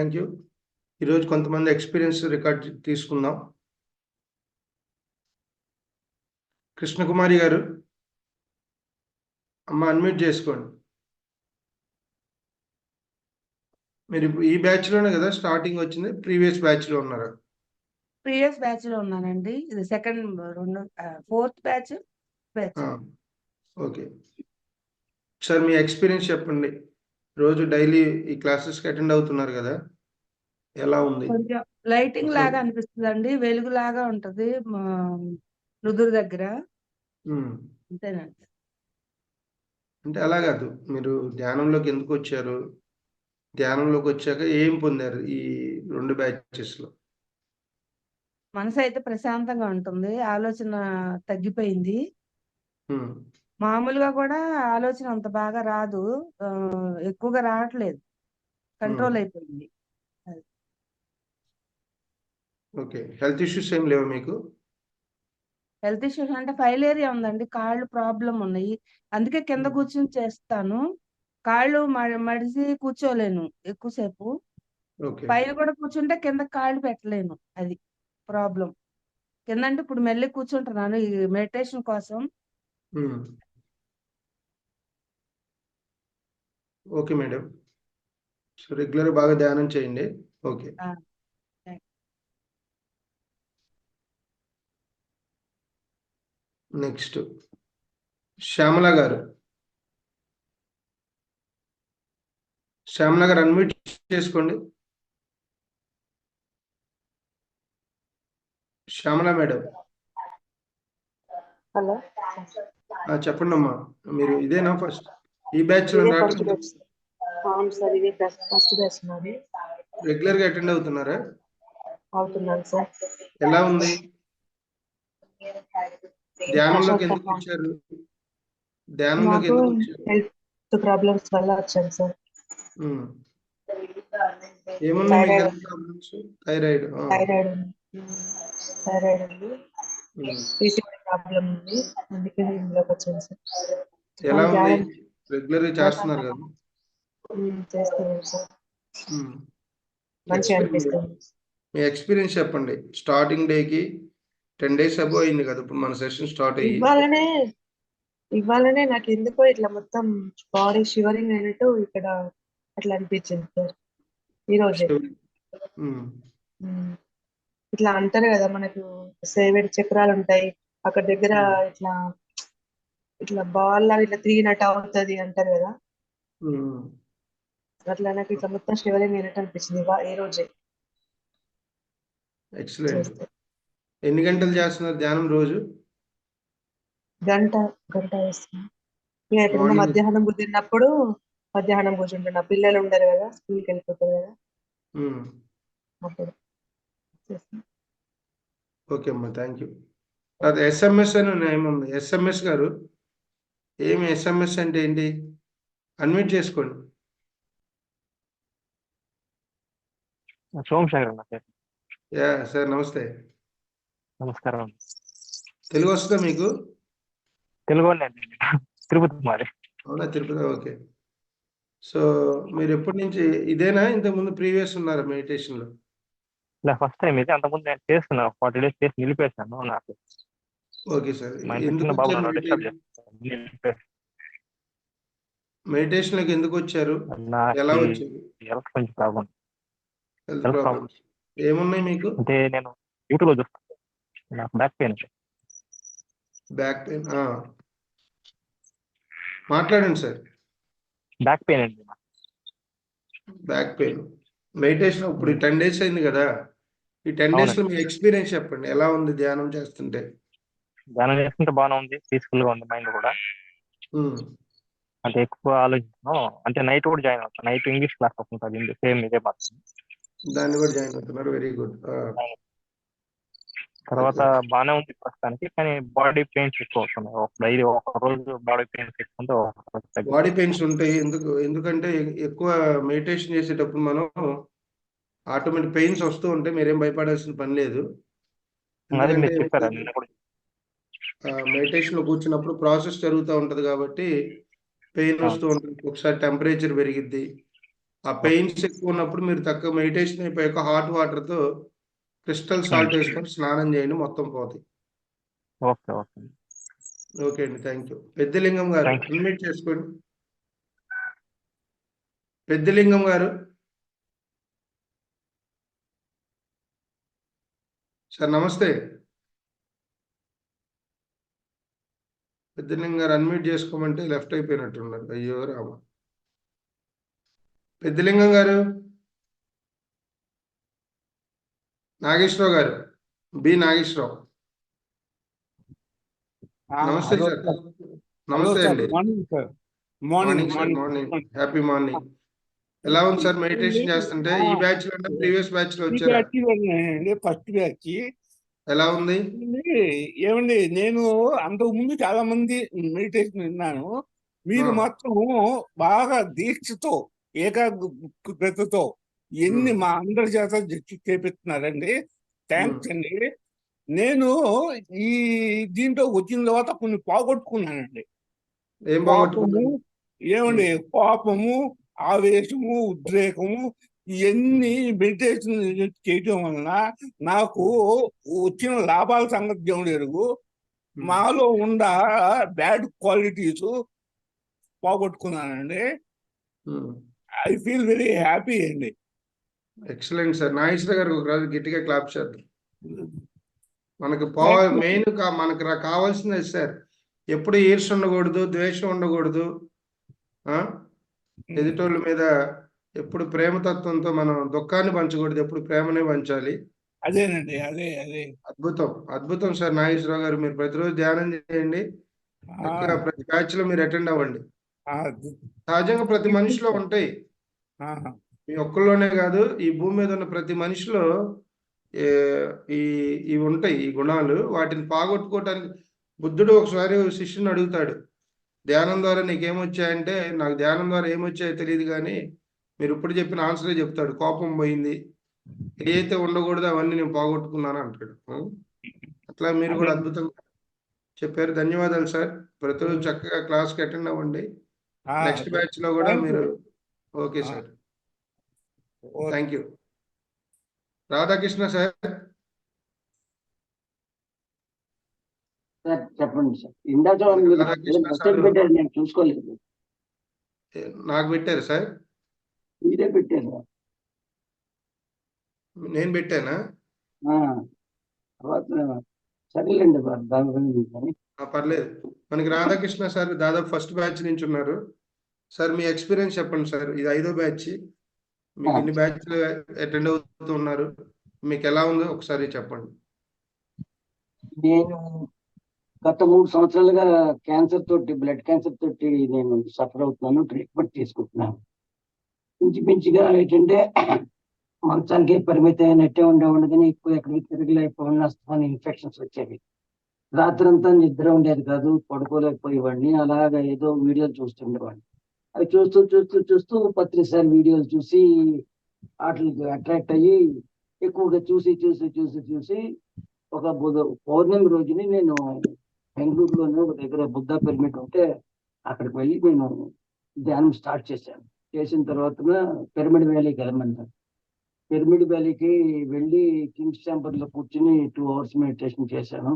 Thank you. ఈరోజు కొంతమంది experience record తీసుకుందాం. కృష్ణకుమారి గారు, అమ్మ అన్మ్యూట్ చేసుకోండి. మీరు ఈ బ్యాచ్ లోనే కదా స్టార్టింగ్ వచ్చింది, ప్రీవియస్ బ్యాచ్ లో ఉన్నారా? ప్రీవియస్ బ్యాచ్ లో ఉన్నానండి. ఇది ఫోర్త్ బ్యాచ్. ఓకే సార్, మీ ఎక్స్పీరియన్స్ చెప్పండి. రోజు డైలీ ఈ క్లాసెస్కి అటెండ్ అవుతున్నారు కదా, ఎలా ఉంది? కొంచెం లైటింగ్ లాగా అనిపిస్తుంది అండి, వెలుగు లాగా ఉంటది నుదురు దగ్గర. అంతేనండి. అంటే అలా కాదు, మీరు ధ్యానంలోకి ఎందుకు వచ్చారు, ధ్యానంలోకి వచ్చాక ఏం పొందారు ఈ 2 బ్యాచెస్ లో? మనసు అయితే ప్రశాంతంగా ఉంటుంది, ఆలోచన తగ్గిపోయింది. మామూలుగా కూడా ఆలోచన అంత బాగా రాదు, ఎక్కువగా రావట్లేదు, కంట్రోల్ అయిపోయింది. ఓకే, హెల్త్ ఇష్యూస్ ఏం లేవు మీకు? హెల్త్ ఇష్యూస్ అంటే ఫైలేరియా ఉందండి, కాళ్ళు ప్రాబ్లం ఉన్నాయి, అందుకే కింద కూర్చుని చేస్తాను. కాళ్ళు మడిసి కూర్చోలేను ఎక్కువసేపు. పైన కూడా కూర్చుంటే కింద కాళ్ళు పెట్టలేను, అది ప్రాబ్లం. కింద అంటే ఇప్పుడు మెల్లి కూర్చుంటున్నాను ఈ మెడిటేషన్ కోసం. ఓకే మేడం, సో రెగ్యులర్ బాగా ధ్యానం చేయండి. ఓకే, నెక్స్ట్ శ్యామల గారు. శ్యామల గారు అన్మ్యూట్ చేసుకోండి. శ్యామల మేడం. హలో, చెప్పండి అమ్మా, మీరు ఇదేనా ఫస్ట్ ఈ బ్యాచ్ లో? అవును సార్, ఇది ఫస్ట్ బ్యాచ్ నాది. రెగ్యులర్ గా అటెండ్ అవుతున్నారా? అవుతున్నాను సార్. ఎలా ఉంది? ధ్యానంలోకి ఎందుకు వచ్చారు? ధ్యానంలోకి ఎందుకు వచ్చారు? హెల్త్ ప్రాబ్లమ్స్ వల్ల వచ్చాను సార్. ఏమున్నాయి మీకు హెల్త్ ప్రాబ్లమ్స్? థైరాయిడ్ ఉంది, పీసీఓడి ప్రాబ్లం ఉంది, అందుకే ఇందులోకి వచ్చాను సార్. ఎలా ఉంది? రెగ్యులర్ గా చేస్తున్నారు కదా? చేస్తున్నాను సార్, మంచిగా అనిపిస్తుంది. మీ ఎక్స్పీరియన్స్ చెప్పండి. స్టార్టింగ్ డేకి 10 days అబో అయింది కదా ఇప్పుడు మన సెషన్ స్టార్ట్ అయ్యి. ఇవాళనే నాకు ఎందుకో ఇట్లా మొత్తం బాడీ షివరింగ్ అయినట్టు ఇక్కడ అట్లా అనిపించింది సార్ ఈరోజే. ఇట్లా అంటారు కదా, మనకు 7 చక్రాలు ఉంటాయి అక్కడ దగ్గర, ఇట్లా ఇట్లా బాల్ లాగా ఇట్లా తిరిగినట్టు అవుతుంది అంటారు కదా, అట్లా నాకు ఇట్లా మొత్తం షివరింగ్ అయినట్టు అనిపించింది ఈ రోజే. ఎక్సలెంట్. ఎన్ని గంటలు చేస్తున్నారు ధ్యానం రోజు? గంట వేస్తున్నాను. ఎప్పుడన్నా మధ్యాహ్నం కుదిరినప్పుడు మధ్యాహ్నం కూర్చుంటున్నా, పిల్లలు ఉండరు కదా, స్కూల్కి వెళ్ళిపోతారు కదా, అప్పుడు. ఓకే అమ్మా, థ్యాంక్ యూ. అది ఎస్ఎంఎస్ అని ఏముంది? ఎస్ఎంఎస్ గారు, ఏమి ఎస్ఎంఎస్ అంటే ఏంటి? అన్మ్యూట్ చేసుకోండి. యా సార్, నమస్తే. నమస్కారం. తెలుగు వస్తుందా మీకు? తెలుగు తిరుపతి మాది. అవునా, తిరుపతి. ఓకే, సో మీరు ఎప్పటి నుంచి ఇదేనా, ఇంతకుముందు ప్రీవియస్ ఉన్నారా మెడిటేషన్ లో? ఇలా ఫస్ట్ టైం ఇది, అంతకుముందు నేను చేస్తున్నా 40 days చేసి నిలిపేశాను. నాకు ఓకే సార్, చిన్న బాబు మెడిటేషన్ లోకి ఎందుకు వచ్చారు? ఎలా వచ్చారు? హెల్త్ కొంచెం ప్రాబ్లం. హెల్త్ ప్రాబ్లమ్స్ ఏమున్నాయి మీకు? అంటే నేను యూట్యూబ్ లో చూస్తాను, నాకు బ్యాక్ పెయిన్. మాట్లాడండి సార్. బ్యాక్ పెయిన్ అండి. Back pain. మెడిటేషన్ ఇప్పుడు 10 days అయింది కదా, ఈ 10 days లో మీ ఎక్స్పీరియన్స్ చెప్పండి, ఎలా ఉంది ధ్యానం చేస్తుంటే? ధ్యానం చేస్తుంటే బాగానే ఉంది, పీస్ఫుల్ గా ఉంది మైండ్ కూడా. అంటే ఎక్కువ ఆలోచించాను, అంటే నైట్ కూడా జాయిన్ అవుతాను. నైట్ ఇంగ్లీష్ క్లాస్ ఉంటుంది, సేమ్ ఇదే మాత్రం. దాన్ని కూడా జాయిన్ అవుతున్నారు, వెరీ గుడ్. తర్వాత బాగానే ఉంది ప్రస్తుతానికి, కానీ బాడీ పెయిన్స్ ఎక్కువ అవుతున్నాయి. ఒక రోజు బాడీ పెయిన్స్ ఎక్కువ. బాడీ పెయిన్స్ ఉంటాయి ఎందుకంటే ఎక్కువ మెడిటేషన్ చేసేటప్పుడు మనం ఆటోమేటిక్ పెయిన్స్ వస్తూ ఉంటాయి, మీరేం భయపడాల్సిన పని లేదు. మెడిటేషన్ లో కూర్చున్నప్పుడు ప్రాసెస్ జరుగుతూ ఉంటది కాబట్టి పెయిన్ వస్తూ ఉంటుంది. ఒకసారి టెంపరేచర్ పెరిగిద్ది, ఆ పెయిన్స్ ఎక్కువ ఉన్నప్పుడు మీరు తక్కువ మెడిటేషన్ అయిపోయాక హాట్ వాటర్తో క్రిస్టల్ సాల్ట్ వేసుకొని స్నానం చేయండి, మొత్తం పోతాయి. ఓకే ఓకే ఓకే అండి, థ్యాంక్ యూ. పెద్దలింగం గారు థ్యాంక్ యూ. అన్మ్యూట్ చేసుకోండి. పెద్దలింగం గారు సార్ నమస్తే. పెద్దలింగం గారు అన్మ్యూట్ చేసుకోమంటే లెఫ్ట్ అయిపోయినట్టున్నారు. అయ్యో రామ. పెద్దలింగం గారు, నాగేశ్వరరావు గారు, బి నాగేశ్వరరావు, నమస్తే హలో సార్. సార్. హలో నమస్తే సార్. అండి. Morning sir. Morning sir, morning. Happy morning. ఎలా ఉంది సార్ మెడిటేషన్ చేస్తుంటే? ఈ బ్యాచ్ లో ప్రీవియస్ బ్యాచ్ లో ఈ వచ్చారా? బ్యాచ్ ఫస్ట్ బ్యాచ్ ఎలా ఉంది? ఏమండి, నేను అంతకు ముందు చాలా మంది మెడిటేషన్ విన్నాను. మీరు మాత్రం బాగా దీక్షతో, ఏకాగ్రతతో ఎన్ని మా అందరి చేత చేపిస్తున్నారండి. థ్యాంక్స్ అండి. నేను ఈ దీంట్లో వచ్చిన తర్వాత కొన్ని పోగొట్టుకున్నానండి. ఏం కోపము, బాగొట్టుకున్నారు? ఏమండి, కోపము, ఆవేశము, ఉద్రేకము, ఇవన్నీ మెడిటేషన్ చేయటం వలన నాకు వచ్చిన లాభాల సంగతి దేవుడు ఎరుగు. మాలో ఉన్న బ్యాడ్ క్వాలిటీస్ పోగొట్టుకున్నానండి. ఐ ఫీల్ వెరీ హ్యాపీ అండి. Excellent sir. నాగేశ్వర గారు ఒక రోజు గట్టిగా క్లాప్ చేద్దాం. మనకు మెయిన్ మనకు కావాల్సింది సార్, ఎప్పుడు ఈర్ష్య ఉండకూడదు, ద్వేషం ఉండకూడదు, ఎదుటోళ్ళ మీద ఎప్పుడు ప్రేమతత్వంతో మనం దుఃఖాన్ని పంచకూడదు, ఎప్పుడు ప్రేమనే పంచాలి. అదేనండి, అదే అదే అద్భుతం, అద్భుతం సార్. నాగేశ్వరరావు గారు, మీరు ప్రతిరోజు ధ్యానం చేయండి, ప్రతి బ్యాచ్ లో మీరు అటెండ్ అవ్వండి. సహజంగా ప్రతి మనిషిలో ఉంటాయి, మీ ఒక్కళ్ళలోనే కాదు, ఈ భూమి మీద ఉన్న ప్రతి మనిషిలో ఇవి ఉంటాయి, ఈ గుణాలు. వాటిని పోగొట్టుకోవటానికి బుద్ధుడు ఒకసారి శిష్యుని అడుగుతాడు, ధ్యానం ద్వారా నీకేమొచ్చాయంటే, నాకు ధ్యానం ద్వారా ఏమొచ్చాయో తెలియదు కానీ మీరు ఇప్పుడు చెప్పిన ఆన్సరే చెప్తాడు. కోపం పోయింది, ఏదైతే ఉండకూడదో అవన్నీ నేను పోగొట్టుకున్నాను అంటాడు. అట్లా మీరు కూడా అద్భుతంగా చెప్పారు. ధన్యవాదాలు సార్. ప్రతిరోజు చక్కగా క్లాస్కి అటెండ్ అవ్వండి. నెక్స్ట్ బ్యాచ్ లో కూడా మీరు. Okay sir, thank you. Radhakrishna sir. Sir చెప్పండి సార్. ఇందాక మెసేజ్ పెట్టారు, నేను చూసుకోలేదు. నాకు పెట్టారు సార్? మీరే పెట్టారు సార్. నేను పెట్టానా? తర్వాత సరేలేండి దాని గురించి. పర్లేదు. మనకి రాధాకృష్ణ సార్ దాదాపు ఫస్ట్ బ్యాచ్ నుంచి ఉన్నారు. సార్ మీ ఎక్స్పీరియన్స్ చెప్పండి సార్. ఇది 5వ బ్యాచ్, మీకు ఎన్ని బ్యాచ్లు అటెండ్ అవుతూ ఉన్నారు, మీకు ఎలా ఉందో ఒకసారి చెప్పండి. నేను గత 3 సంవత్సరాలుగా క్యాన్సర్ తోటి, బ్లడ్ క్యాన్సర్ తోటి నేను సఫర్ అవుతున్నాను, ట్రీట్మెంట్ తీసుకుంటున్నాను. ఇంచుమించుగా ఏంటంటే మంచానికి పరిమితి అయినట్టే ఉండేవాడిని, ఎక్కువ ఎక్కడికి తిరగలేకపోయినా ఇన్ఫెక్షన్స్ వచ్చేవి. రాత్రంతా నిద్ర ఉండేది కాదు, పడుకోలేకపోయేవాడిని. అలాగా ఏదో వీడియోలు చూస్తుండేవాడిని. అవి చూస్తూ చూస్తూ చూస్తూ 10 వీడియోలు చూసి వాటికి అట్రాక్ట్ అయ్యి ఎక్కువగా చూసి చూసి చూసి చూసి ఒక పౌర్ణమి రోజుని నేను బెంగళూరులోనే ఒక దగ్గర బుద్ధ పిరమిడ్ ఉంటే అక్కడికి వెళ్ళి నేను ధ్యానం స్టార్ట్ చేశాను. చేసిన తర్వాత పిరమిడ్ వ్యాలీకి వెళ్ళమన్నారు. పిరమిడ్ వ్యాలీకి వెళ్ళి కింగ్స్ టెంపుల్ లో కూర్చుని 2 hours మెడిటేషన్ చేశాను.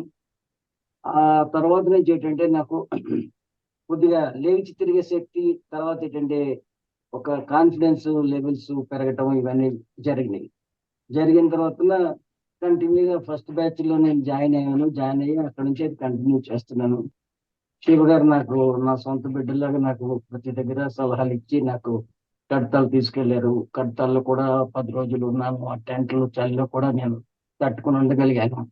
ఆ తర్వాత నుంచి ఏంటంటే నాకు కొద్దిగా లేచి తిరిగే శక్తి, తర్వాత ఏంటంటే ఒక కాన్ఫిడెన్స్ లెవెల్స్ పెరగటం, ఇవన్నీ జరిగిన తర్వాత కంటిన్యూగా ఫస్ట్ బ్యాచ్ లో నేను జాయిన్ అయ్యి అక్కడ నుంచి కంటిన్యూ చేస్తున్నాను. శివ గారు నాకు నా సొంత బిడ్డలాగా నాకు ప్రతి దగ్గర సలహాలు ఇచ్చి నాకు కడతాలు తీసుకెళ్లారు. కడతాల్లో కూడా 10 రోజులు ఉన్నాను. ఆ టెంట్లు చలిలో కూడా నేను తట్టుకుని ఉండగలిగాను.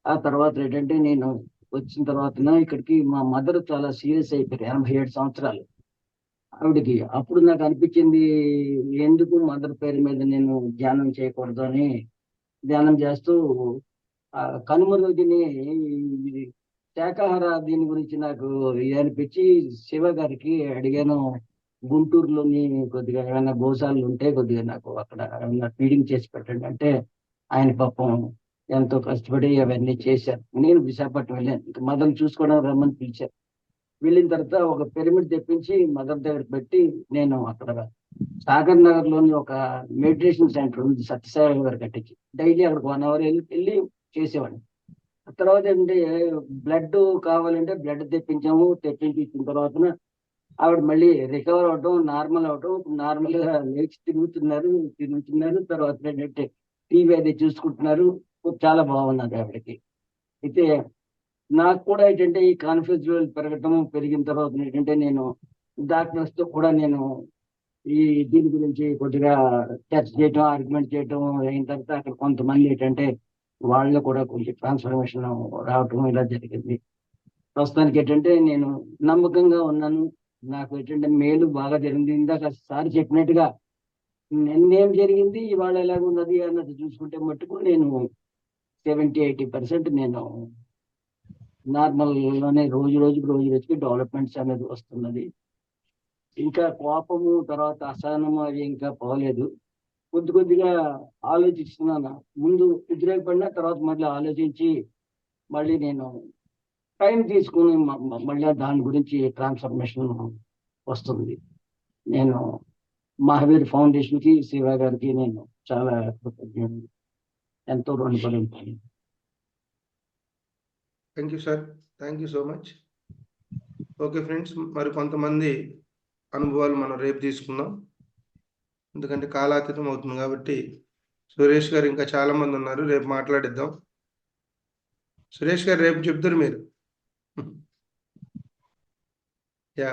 ఆ తర్వాత ఏంటంటే నేను వచ్చిన తర్వాత ఇక్కడికి మా మదర్ చాలా సీరియస్ అయిపోయారు, 87 సంవత్సరాలు ఆవిడకి. అప్పుడు నాకు అనిపించింది, ఎందుకు మదర్ పేరు మీద నేను ధ్యానం చేయకూడదు అని ధ్యానం చేస్తూ కనుమ రోజుని శాకాహార దీని గురించి నాకు అనిపించి శివ గారికి అడిగాను, గుంటూరులోని కొద్దిగా ఏమైనా గోశాలలు ఉంటే కొద్దిగా నాకు అక్కడ ఏమైనా ఫీడింగ్ చేసి పెట్టండి అంటే, ఆయన పాపం ఎంతో కష్టపడి అవన్నీ చేశారు. నేను విశాఖపట్నం వెళ్ళాను, ఇంకా మదర్ చూసుకోవడం రమ్మని పిలిచారు. వెళ్ళిన తర్వాత ఒక పిరమిడ్ తెప్పించి మదర్ దగ్గర పెట్టి నేను అక్కడ సాగర్ నగర్ లోని ఒక మెడిటేషన్ సెంటర్ ఉంది, సత్యసాయి గారు కట్టించి. డైలీ అక్కడికి 1 hour వెళ్ళి చేసేవాడిని. ఆ తర్వాత ఏంటంటే బ్లడ్ కావాలంటే బ్లడ్ తెప్పించి ఇచ్చిన తర్వాత ఆవిడ మళ్ళీ రికవర్ అవటం, నార్మల్ అవటం, నార్మల్ గా లేచి తిరుగుతున్నారు. తర్వాత ఏంటంటే టీవీ అది చూసుకుంటున్నారు. చాలా బాగున్నది ఆవిడకి. అయితే నాకు కూడా ఏంటంటే ఈ కాన్ఫిడెన్స్ లెవెల్ పెరిగిన తర్వాత ఏంటంటే నేను డాక్టర్స్ తో కూడా నేను ఈ దీని గురించి కొద్దిగా చర్చ చేయటం, ఆర్గ్యుమెంట్ చేయటం అయిన తర్వాత అక్కడ కొంతమంది ఏంటంటే వాళ్ళు కూడా కొంచెం ట్రాన్స్ఫర్మేషన్ రావటం ఇలా జరిగింది. ప్రస్తుతానికి ఏంటంటే నేను నమ్మకంగా ఉన్నాను. నాకు ఏంటంటే మేలు బాగా జరిగింది. ఇందాక సార్ చెప్పినట్టుగా నిన్నేం జరిగింది, ఇవాళ ఎలాగున్నది అన్నది చూసుకుంటే మట్టుకు నేను 70-80% నేను నార్మల్ లోనే రోజుకి డెవలప్మెంట్స్ అనేది వస్తున్నది. ఇంకా కోపము, తర్వాత అసహనము అవి ఇంకా పోలేదు. కొద్దిగా ఆలోచిస్తున్నాను. ముందు ఉద్రేకపడిన తర్వాత మళ్ళీ ఆలోచించి మళ్ళీ నేను టైం తీసుకుని మళ్ళీ దాని గురించి ట్రాన్స్ఫర్మేషన్ వస్తుంది. నేను మహావీర్ ఫౌండేషన్ కి, శివ గారికి నేను చాలా కృతజ్ఞుడు, ఎంతో రుణపడి ఉంటాను. Thank you sir, thank you so much. Okay friends, మరి కొంతమంది అనుభవాలు మనం రేపు తీసుకుందాం, ఎందుకంటే కాలాతీతం అవుతుంది కాబట్టి. సురేష్ గారు ఇంకా చాలా మంది ఉన్నారు, రేపు మాట్లాడిద్దాం. సురేష్ గారు రేపు చెప్తారు మీరు. యా